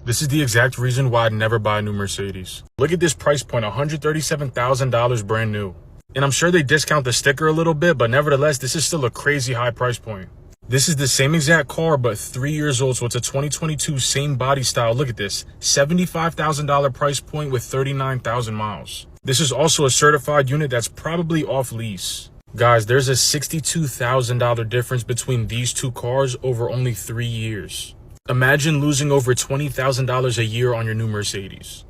This is the exact reason why I'd never buy a new Mercedes. Look at this price point, $137,000 brand new. And I'm sure they discount the sticker a little bit, but nevertheless, this is still a crazy high price point. This is the same exact car, but 3 years old, so it's a 2022, same body style. Look at this, $75,000 price point with 39,000 miles. This is also a certified unit that's probably off lease. Guys, there's a $62,000 difference between these two cars over only 3 years. Imagine losing over $20,000 a year on your new Mercedes.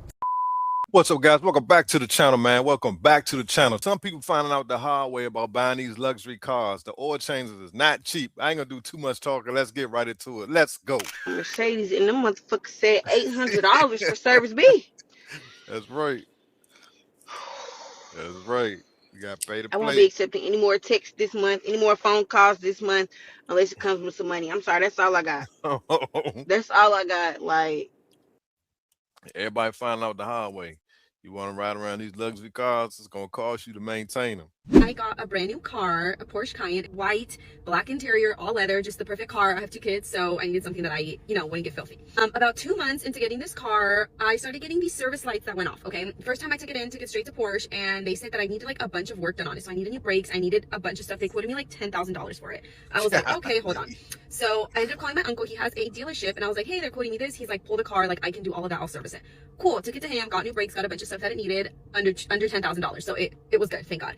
What's up, guys? Welcome back to the channel, man. Welcome back to the channel. Some people finding out the hard way about buying these luxury cars. The oil changes is not cheap. I ain't gonna do too much talking. Let's get right into it. Let's go. Mercedes and them motherfuckers said $800 for service B. That's right. That's right. You got to pay the I won't be accepting any more texts this month, any more phone calls this month, unless it comes with some money. I'm sorry, that's all I got. That's all I got. Like, everybody finding out the hard way. You want to ride around these luxury cars, it's going to cost you to maintain them. I got a brand new car, a Porsche Cayenne, white, black interior, all leather, just the perfect car. I have 2 kids, so I needed something that I, wouldn't get filthy. About 2 months into getting this car, I started getting these service lights that went off, okay? First time I took it straight to Porsche, and they said that I needed like a bunch of work done on it. So I needed new brakes, I needed a bunch of stuff. They quoted me like $10,000 for it. I was like, okay, hold on. So I ended up calling my uncle. He has a dealership, and I was like, hey, they're quoting me this. He's like, pull the car, like I can do all of that, I'll service it. Cool, took it to him, got new brakes, got a bunch of stuff that it needed, under $10,000. So it was good, thank God.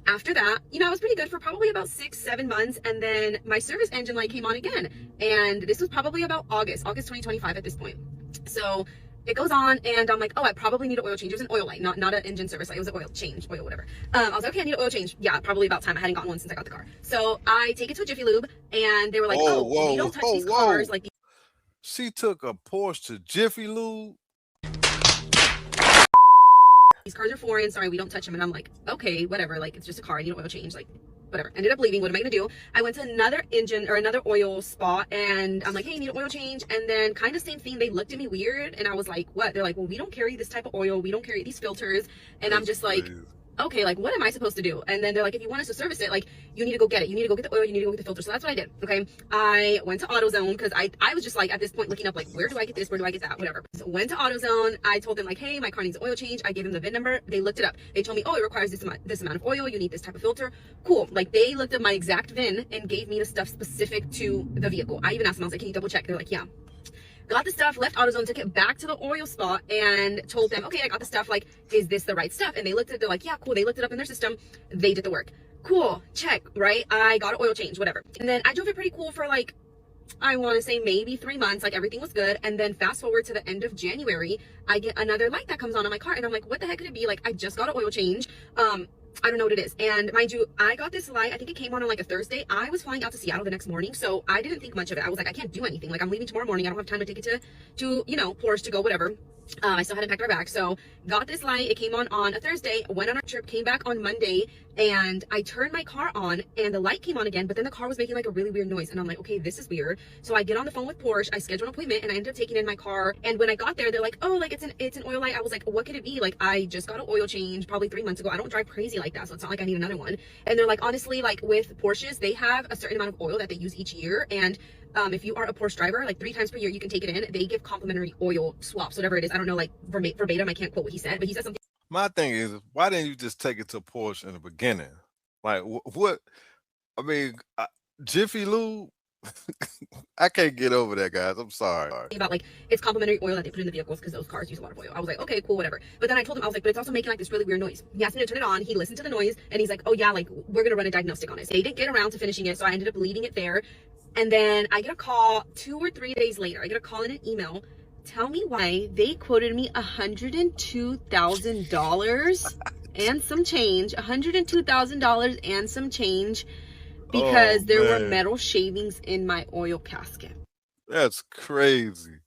After that, I was pretty good for probably about 6-7 months, and then my service engine light came on again, and this was probably about August 2025 at this point. So it goes on, and I'm like, oh, I probably need an oil change. It was an oil light, not an engine service light. It was an oil, whatever. I was like, okay, I need an oil change. Yeah, probably about time. I hadn't gotten one since I got the car. So I take it to a Jiffy Lube, and they were like, we don't touch these cars. Like, she took a Porsche to Jiffy Lube. These cars are foreign, sorry, we don't touch them. And I'm like, okay, whatever, like it's just a car, I need an oil change, like whatever. Ended up leaving. What am I gonna do? I went to another engine or another oil spot, and I'm like, hey, I need an oil change. And then kind of same thing, they looked at me weird, and I was like, what? They're like, well, we don't carry this type of oil, we don't carry these filters. And I'm just like, okay, like what am I supposed to do? And then they're like, if you want us to service it, like you need to go get it, you need to go get the oil, you need to go get the filter. So that's what I did. Okay, I went to AutoZone, because I was just like, at this point, looking up like, where do I get this, where do I get that, whatever. So went to AutoZone. I told them like, hey, my car needs an oil change. I gave them the VIN number. They looked it up. They told me, oh, it requires this amount of oil, you need this type of filter. Cool. Like they looked at my exact VIN and gave me the stuff specific to the vehicle. I even asked them, I was like, can you double check? They're like, yeah. Got the stuff, left AutoZone, took it back to the oil spot, and told them, okay, I got the stuff, like, is this the right stuff? And they looked at it, they're like, yeah, cool. They looked it up in their system. They did the work. Cool, check, right? I got an oil change, whatever. And then I drove it pretty cool for like, I want to say maybe 3 months, like everything was good. And then fast forward to the end of January, I get another light that comes on my car, and I'm like, what the heck could it be? Like, I just got an oil change. I don't know what it is. And mind you, I got this light, I think it came on like a Thursday. I was flying out to Seattle the next morning, so I didn't think much of it. I was like, I can't do anything. Like, I'm leaving tomorrow morning. I don't have time to take it to Porsche to go, whatever. I still hadn't packed our bag. So got this light. It came on a Thursday, went on our trip, came back on Monday, and I turned my car on and the light came on again, but then the car was making like a really weird noise. And I'm like, okay, this is weird. So I get on the phone with Porsche, I schedule an appointment, and I ended up taking it in my car. And when I got there, they're like, oh, like it's an oil light. I was like, what could it be? Like, I just got an oil change probably 3 months ago. I don't drive crazy like that, so it's not like I need another one. And they're like, honestly, like with Porsches, they have a certain amount of oil that they use each year. And if you are a Porsche driver, like 3 times per year, you can take it in. They give complimentary oil swaps, whatever it is. I don't know, like verbatim, I can't quote what he said, but he said something. My thing is, why didn't you just take it to Porsche in the beginning? Like, what? I mean, Jiffy Lube, I can't get over that, guys. I'm sorry. About like, it's complimentary oil that they put in the vehicles because those cars use a lot of oil. I was like, okay, cool, whatever. But then I told him, I was like, but it's also making like this really weird noise. He asked me to turn it on. He listened to the noise, and he's like, oh yeah, like we're gonna run a diagnostic on it. They didn't get around to finishing it, so I ended up leaving it there. And then I get a call 2 or 3 days later. I get a call and an email. Tell me why they quoted me $102,000 and some change. $102,000 and some change because there were metal shavings in my oil casket. That's crazy.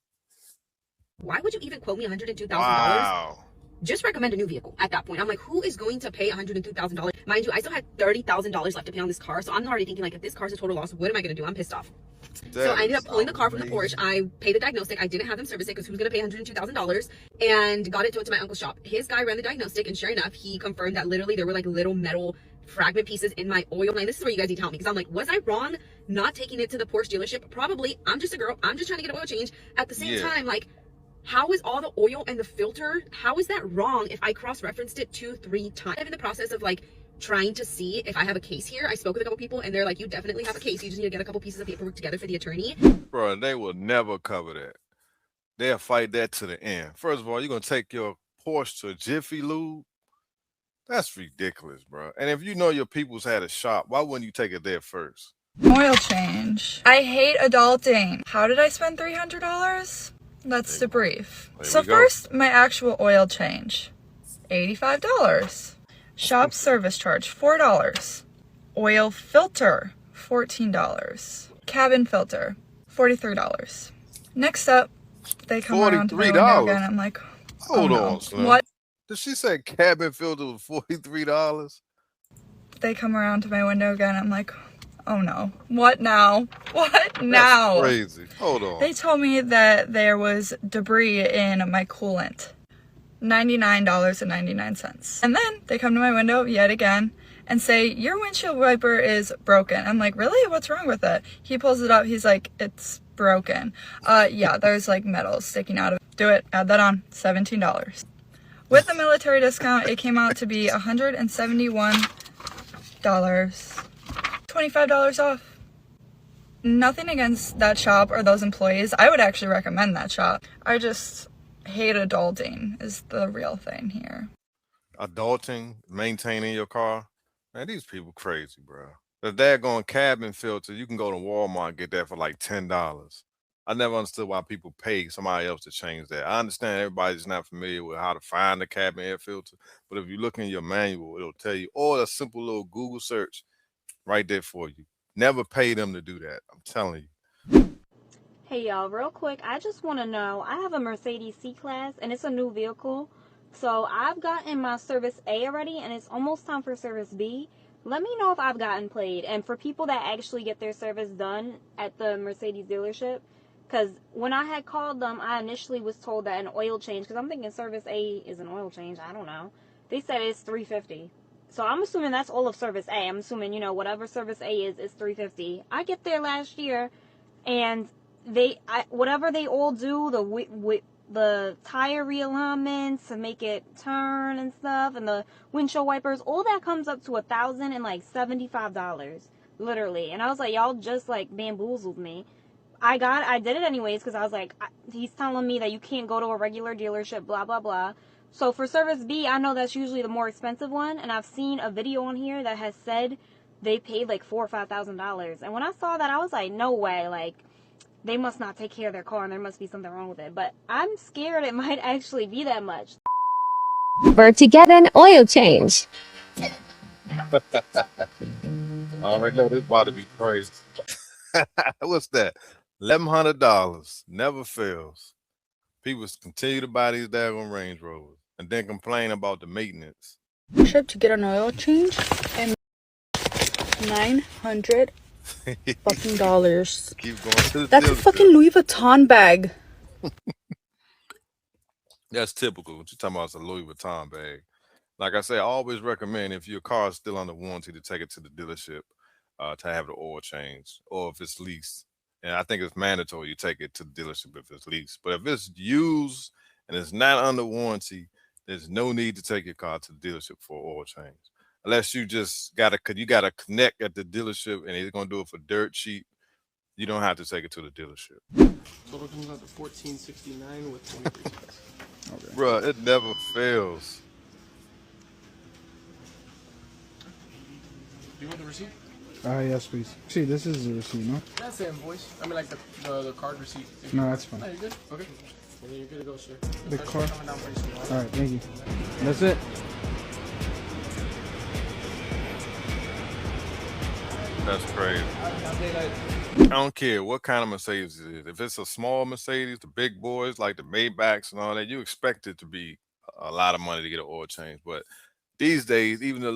Why would you even quote me $102,000? Wow. Just recommend a new vehicle at that point. I'm like, who is going to pay $102,000? Mind you, I still had $30,000 left to pay on this car. So I'm already thinking like, if this car's a total loss, what am I going to do? I'm pissed off. So I ended up pulling the car from the Porsche. I paid the diagnostic. I didn't have them service it because who was going to pay $102,000, and got it to my uncle's shop. His guy ran the diagnostic, and sure enough, he confirmed that literally there were like little metal fragment pieces in my oil. And this is where you guys need to help me, because I'm like, was I wrong not taking it to the Porsche dealership? Probably. I'm just a girl. I'm just trying to get an oil change. At the same time, like, how is all the oil and the filter, how is that wrong if I cross-referenced it 2-3 times? I'm in the process of like trying to see if I have a case here. I spoke with a couple people and they're like, you definitely have a case. You just need to get a couple pieces of paperwork together for the attorney. Bro, they will never cover that. They'll fight that to the end. First of all, you're going to take your Porsche to Jiffy Lube? That's ridiculous, bro. And if you know your people's had a shop, why wouldn't you take it there first? Oil change. I hate adulting. How did I spend $300? Let's debrief. So first, my actual oil change, $85. Shop service charge, $4. Oil filter, $14. Cabin filter, $43. Next up, they come around to my window again. I'm like, hold on, son. What? Did she say cabin filter was $43? They come around to my window again. I'm like, oh no. What now? What now? That's crazy. Hold on. They told me that there was debris in my coolant. $99.99. And then they come to my window yet again and say, your windshield wiper is broken. I'm like, really? What's wrong with it? He pulls it up. He's like, it's broken. Yeah, there's like metal sticking out of it. Do it. Add that on. $17. With the military discount, it came out to be $171. $25 off. Nothing against that shop or those employees. I would actually recommend that shop. I just hate adulting is the real thing here. Adulting, maintaining your car. Man, these people crazy, bro. The daggone cabin filter, you can go to Walmart and get that for like $10. I never understood why people pay somebody else to change that. I understand everybody's not familiar with how to find the cabin air filter, but if you look in your manual, it'll tell you, or a simple little Google search right there for you. Never pay them to do that. I'm telling you. Hey y'all, real quick, I just want to know, I have a Mercedes C-Class and it's a new vehicle. So I've gotten my service A already and it's almost time for service B. Let me know if I've gotten played. And for people that actually get their service done at the Mercedes dealership, because when I had called them, I initially was told that an oil change, because I'm thinking service A is an oil change. I don't know. They said it's $350. So I'm assuming that's all of service A. I'm assuming, you know, whatever service A is $350. I get there last year, and whatever they all do, the tire realignments to make it turn and stuff, and the windshield wipers, all that comes up to $1,075, literally. And I was like, y'all just like bamboozled me. I did it anyways because I was like, he's telling me that you can't go to a regular dealership, blah, blah, blah. So for service B, I know that's usually the more expensive one. And I've seen a video on here that has said they paid like $4,000 or $5,000. And when I saw that, I was like, no way. Like, they must not take care of their car and there must be something wrong with it. But I'm scared it might actually be that much. For to get an oil change. I already know this about to be crazy. What's that? $1,100 never fails. People continue to buy these daggone Range Rovers and then complain about the maintenance. Trip to get an oil change and $900 fucking dollars. Keep going to the That's a fucking Louis Vuitton bag. That's typical. What you're talking about is a Louis Vuitton bag. Like I say, I always recommend if your car is still under warranty to take it to the dealership to have the oil change, or if it's leased. And I think it's mandatory you take it to the dealership if it's leased. But if it's used and it's not under warranty, there's no need to take your car to the dealership for oil change. Unless you just gotta connect at the dealership and they're gonna do it for dirt cheap. You don't have to take it to the dealership. Total comes out to $1,469 with 23 cents. Okay. Bruh, it never fails. Do you want the receipt? Yes, please. See, this is the receipt, no? That's the invoice. I mean, like the card receipt. No, that's fine. No, you're good. Okay. Well, then you're good to go, sir. The card. Coming down pretty soon. All right, thank you. That's it. That's crazy. I don't care what kind of Mercedes it is. If it's a small Mercedes, the big boys like the Maybachs and all that, you expect it to be a lot of money to get an oil change. But these days, even the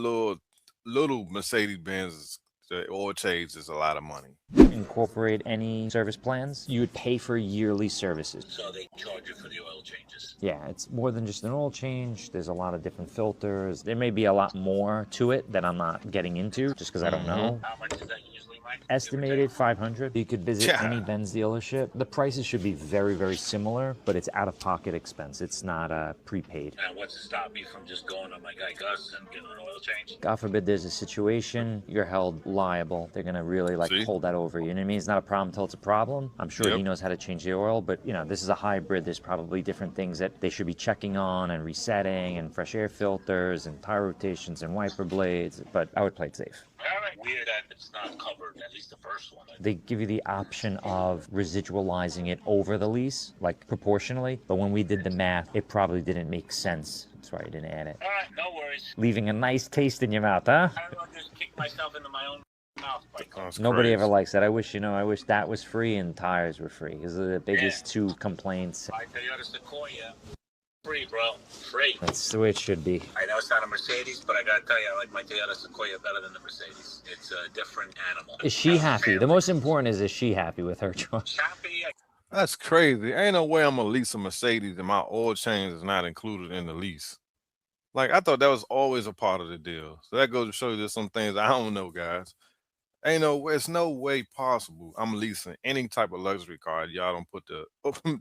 little Mercedes Benz, the oil change is a lot of money. Incorporate any service plans, you would pay for yearly services. So they charge you for the oil changes? Yeah, it's more than just an oil change. There's a lot of different filters. There may be a lot more to it that I'm not getting into just because I don't know. How much is that usually, Mike? Estimated $500. You could visit any Benz dealership. The prices should be very, very similar, but it's out-of-pocket expense. It's not prepaid. And what's to stop me from just going to my guy Gus and getting an oil change? God forbid there's a situation, you're held liable. They're gonna really hold that over you. You know what I mean? It's not a problem until it's a problem. I'm sure he knows how to change the oil, but you know, this is a hybrid. There's probably different things that they should be checking on and resetting, and fresh air filters and tire rotations and wiper blades, but I would play it safe. Weird that it's not covered, at least the first one. They give you the option of residualizing it over the lease, like proportionally, but when we did the math, it probably didn't make sense. That's why I didn't add it. All right, no worries. Leaving a nice taste in your mouth, huh? I don't just kick myself into my own mouth. Nobody ever likes that. I wish that was free and tires were free. Those are the biggest two complaints. My Toyota Sequoia, free, bro. Free. That's the way it should be. I know it's not a Mercedes, but I gotta tell you, I like my Toyota Sequoia better than the Mercedes. It's a different animal. Is she happy? The most important is she happy with her choice? Happy. That's crazy. Ain't no way I'm gonna lease a Mercedes and my oil change is not included in the lease. Like, I thought that was always a part of the deal. So that goes to show you there's some things I don't know, guys. It's no way possible I'm leasing any type of luxury car. Y'all don't put the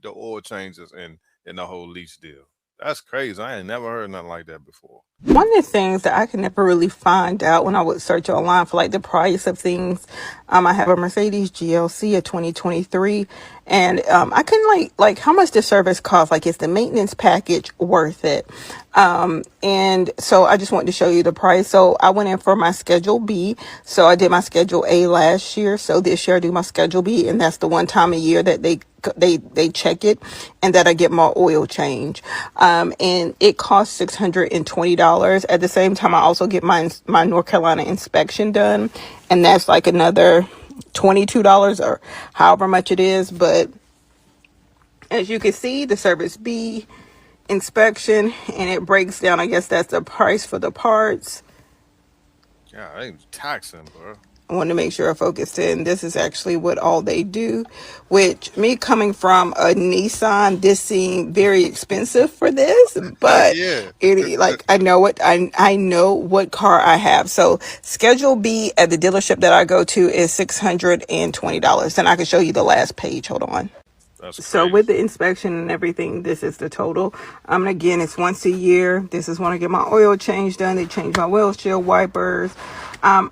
oil changes in the whole lease deal. That's crazy. I ain't never heard nothing like that before. One of the things that I could never really find out when I would search online for like the price of things, I have a Mercedes GLC, a 2023, and I couldn't like how much the service costs. Like, is the maintenance package worth it? And so I just wanted to show you the price. So I went in for my Schedule B. So I did my Schedule A last year. So this year I do my Schedule B, and that's the one time a year that they check it and that I get my oil change. And it costs $620. At the same time, I also get my North Carolina inspection done, and that's like another $22 or however much it is. But as you can see, the Service B inspection, and it breaks down, I guess that's the price for the parts. Yeah, they taxing, bro. I want to make sure I focused in. This is actually what all they do, which, me coming from a Nissan, this seemed very expensive for this, but I know what car I have. So Schedule B at the dealership that I go to is $620, and I can show you the last page. Hold on. So with the inspection and everything, this is the total. And again, it's once a year. This is when I get my oil change done. They change my windshield wipers. I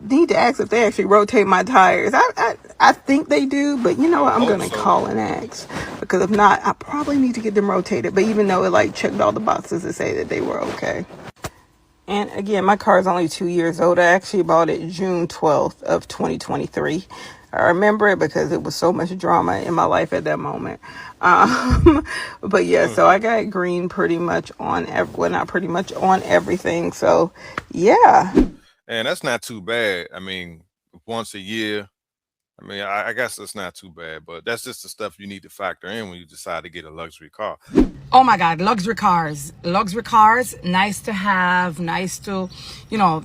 need to ask if they actually rotate my tires. I think they do, but you know what? I'm going to call and ask, because if not, I probably need to get them rotated. But even though it checked all the boxes to say that they were okay. And again, my car is only 2 years old. I actually bought it June 12th of 2023. I remember it because it was so much drama in my life at that moment. But yeah, so I got green pretty much on not pretty much on everything. So yeah. And that's not too bad. I mean, once a year, I guess that's not too bad, but that's just the stuff you need to factor in when you decide to get a luxury car. Oh my God, luxury cars, nice to have, nice to,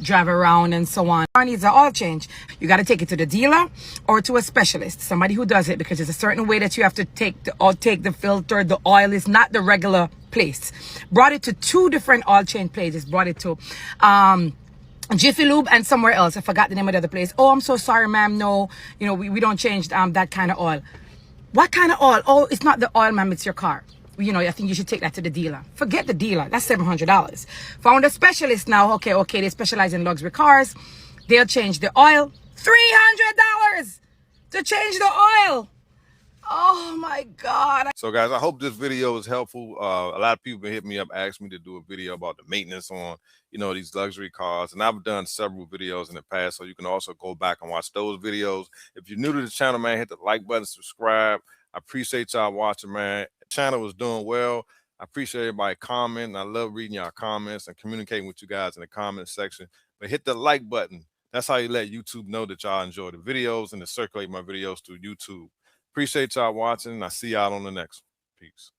drive around and so on. Car needs an oil change. You got to take it to the dealer or to a specialist, somebody who does it, because there's a certain way that you have to take the filter. The oil is not the regular place. Brought it to 2 different oil change places. Brought it to, Jiffy Lube and somewhere else. I forgot the name of the other place. Oh, I'm so sorry, ma'am. No, we don't change that kind of oil. What kind of oil? Oh, it's not the oil, ma'am. It's your car. I think you should take that to the dealer. Forget the dealer. That's $700. Found a specialist now. Okay. They specialize in luxury cars. They'll change the oil. $300 to change the oil. Oh my God. So guys, I hope this video is helpful. A lot of people been hitting me up, asking me to do a video about the maintenance on, these luxury cars. And I've done several videos in the past, so you can also go back and watch those videos. If you're new to the channel, man, hit the like button, subscribe. I appreciate y'all watching, man. The channel is doing well. I appreciate everybody commenting. I love reading y'all comments and communicating with you guys in the comment section. But hit the like button. That's how you let YouTube know that y'all enjoy the videos and to circulate my videos through YouTube. Appreciate y'all watching, and I'll see y'all on the next one. Peace.